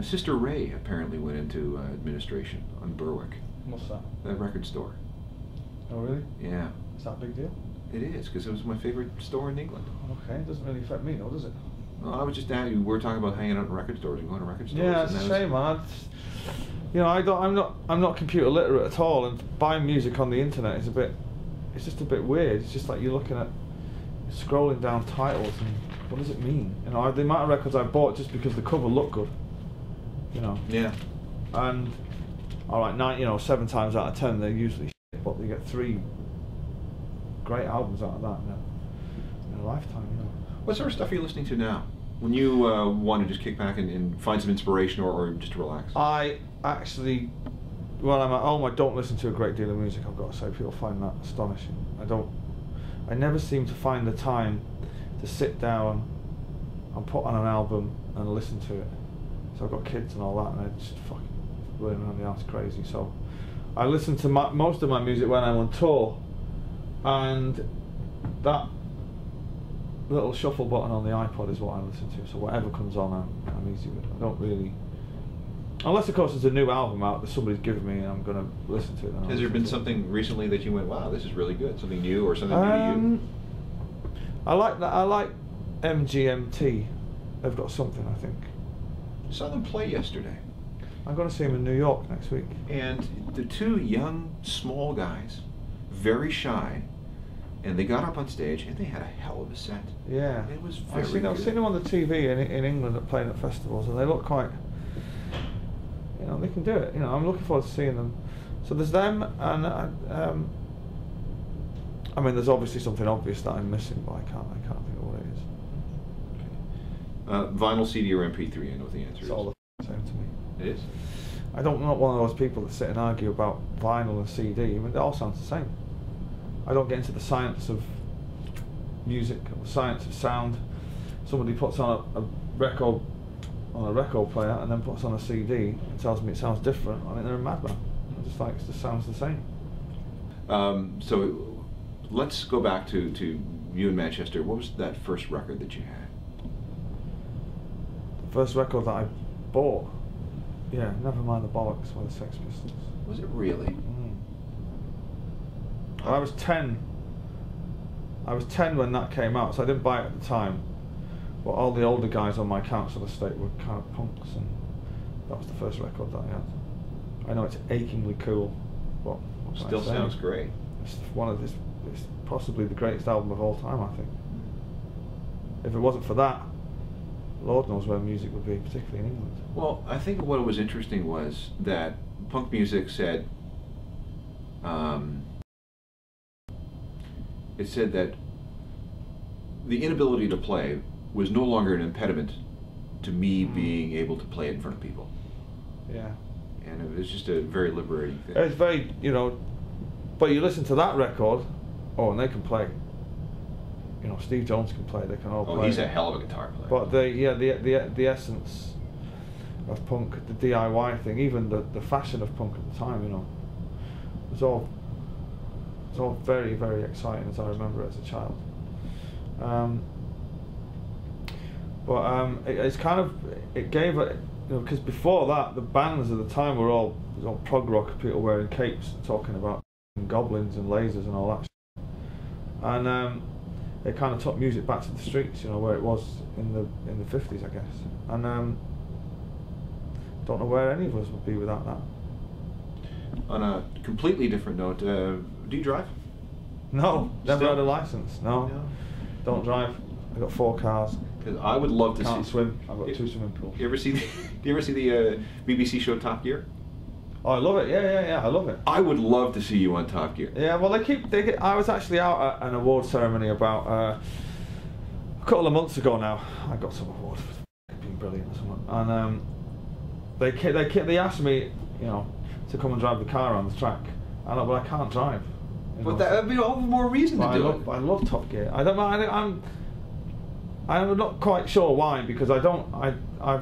Sister Ray apparently went into administration on Berwick. What's that? That record store. Oh really? Yeah. Is that a big deal? It is, because it was my favorite store in England. Okay, it doesn't really affect me though, does it? Well, I was just down. We were talking about hanging out in record stores and going to record stores. Yeah, it's a shame, man. You know, I'm not computer literate at all, and buying music on the internet is it's just a bit weird. It's just like you're looking at, scrolling down titles, and what does it mean? You know, the amount of records I bought just because the cover looked good. You know. Yeah. And all right, 7 times out of 10 they're usually shit, but you get 3 great albums out of that in a lifetime. You know. What sort of stuff are you listening to now? When you want to just kick back and find some inspiration or just to relax? I actually, when I'm at home, I don't listen to a great deal of music, I've got to say. People find that astonishing. I never seem to find the time to sit down and put on an album and listen to it. So I've got kids and all that, and I just fucking running around the house crazy. So I listen to most of my music when I'm on tour, and that little shuffle button on the iPod is what I listen to. So whatever comes on, I'm easy with. I don't really, unless of course there's a new album out that somebody's given me and I'm going to listen to it. Has there been something recently that you went, wow, this is really good? Something new or something new to you? I like MGMT. They've got something, I think. Saw them play yesterday. I'm going to see them in New York next week. And the 2 young, small guys, very shy, and they got up on stage and they had a hell of a set. Yeah. It was very good. I've seen them on the TV in England playing at festivals, and they look quite, you know, they can do it. You know, I'm looking forward to seeing them. So there's them, and I mean, there's obviously something obvious that I'm missing, but I can't think of what it is. Okay. Vinyl, CD, or MP3? I know what the answer is. It's all the same to me. It is? I'm not one of those people that sit and argue about vinyl and CD. I mean, it all sounds the same. I don't get into the science of music or the science of sound. Somebody puts on a record on a record player and then puts on a CD and tells me it sounds different. I mean, they're a madman. I just like it just sounds the same. So let's go back to you in Manchester. What was that first record that you had? The first record that I bought? Yeah, Never Mind the Bollocks by the Sex Pistols. Was it really? Mm. I was 10. I was 10 when that came out, so I didn't buy it at the time. But all the older guys on my council estate were kind of punks, and that was the first record that I had. I know it's achingly cool, but what can Still I say? sounds great. It's it's possibly the greatest album of all time, I think. If it wasn't for that, Lord knows where music would be, particularly in England. Well, I think what was interesting was that punk music said, it said that the inability to play was no longer an impediment to me being able to play it in front of people. Yeah. And it was just a very liberating thing. It's very, you know, but you listen to that record, oh, and they can play. You know, Steve Jones can play, they can all play. Oh, he's a hell of a guitar player. But the essence of punk, the DIY thing, even the fashion of punk at the time, you know, it was all very, very exciting as I remember it as a child. It's kind of, it gave it, you know, because before that the bands at the time were all prog rock, people wearing capes talking about goblins and lasers and all that shit. And it kind of took music back to the streets, you know, where it was in the 50s, I guess. And don't know where any of us would be without that. On a completely different note, do you drive? No, never had a license. No, don't drive. I've got 4 cars. Because I would love to Can't swim. I've got 2 swimming pools. Do you ever see the BBC show Top Gear? Oh, I love it. Yeah, I love it. I would love to see you on Top Gear. Yeah, well, I was actually out at an award ceremony about a couple of months ago now. I got some award for being brilliant or something. And they asked me, you know, to come and drive the car on the track. And but I can't drive. But that would be all the more reason to do it. I love Top Gear. I don't know. I'm not quite sure why, because I've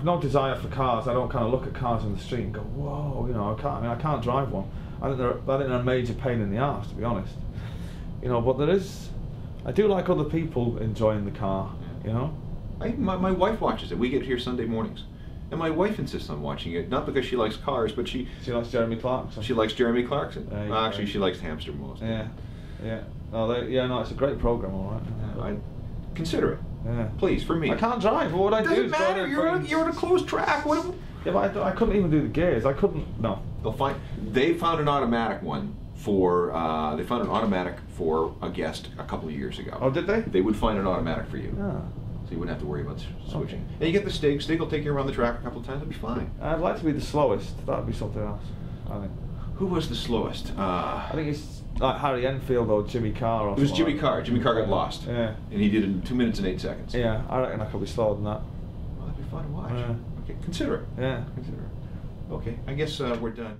no desire for cars. I don't kind of look at cars in the street and go, whoa, you know, I can't drive one. I think they're a major pain in the arse, to be honest. You know, but I do like other people enjoying the car, you know. My wife watches it. We get here Sunday mornings. And my wife insists on watching it, not because she likes cars, but she likes Jeremy Clarkson. She likes Jeremy Clarkson. Actually, she likes Hamster most. Yeah, yeah. No, it's a great program, all right. Consider it. Yeah. Please, for me. I can't drive. What would I do? Doesn't matter. You're on a closed track. What? Yeah, but I couldn't even do the gears. I couldn't. No. They found an automatic one for. They found an automatic for a guest a couple of years ago. Oh, did they? They would find an automatic for you. Yeah. So you wouldn't have to worry about switching. Okay. And you get the Stig. Stig will take you around the track a couple of times. It'll be fine. I'd like to be the slowest. That'd be something else, I think. Who was the slowest? I think it's like Harry Enfield or Jimmy Carr. Or it was Jimmy like Carr. Jimmy Carr got lost. Yeah. And he did it in 2 minutes and 8 seconds. Yeah, I reckon I could be slower than that. Well, that'd be fun to watch. Yeah. Okay, consider it. Yeah. Consider it. Okay, I guess we're done.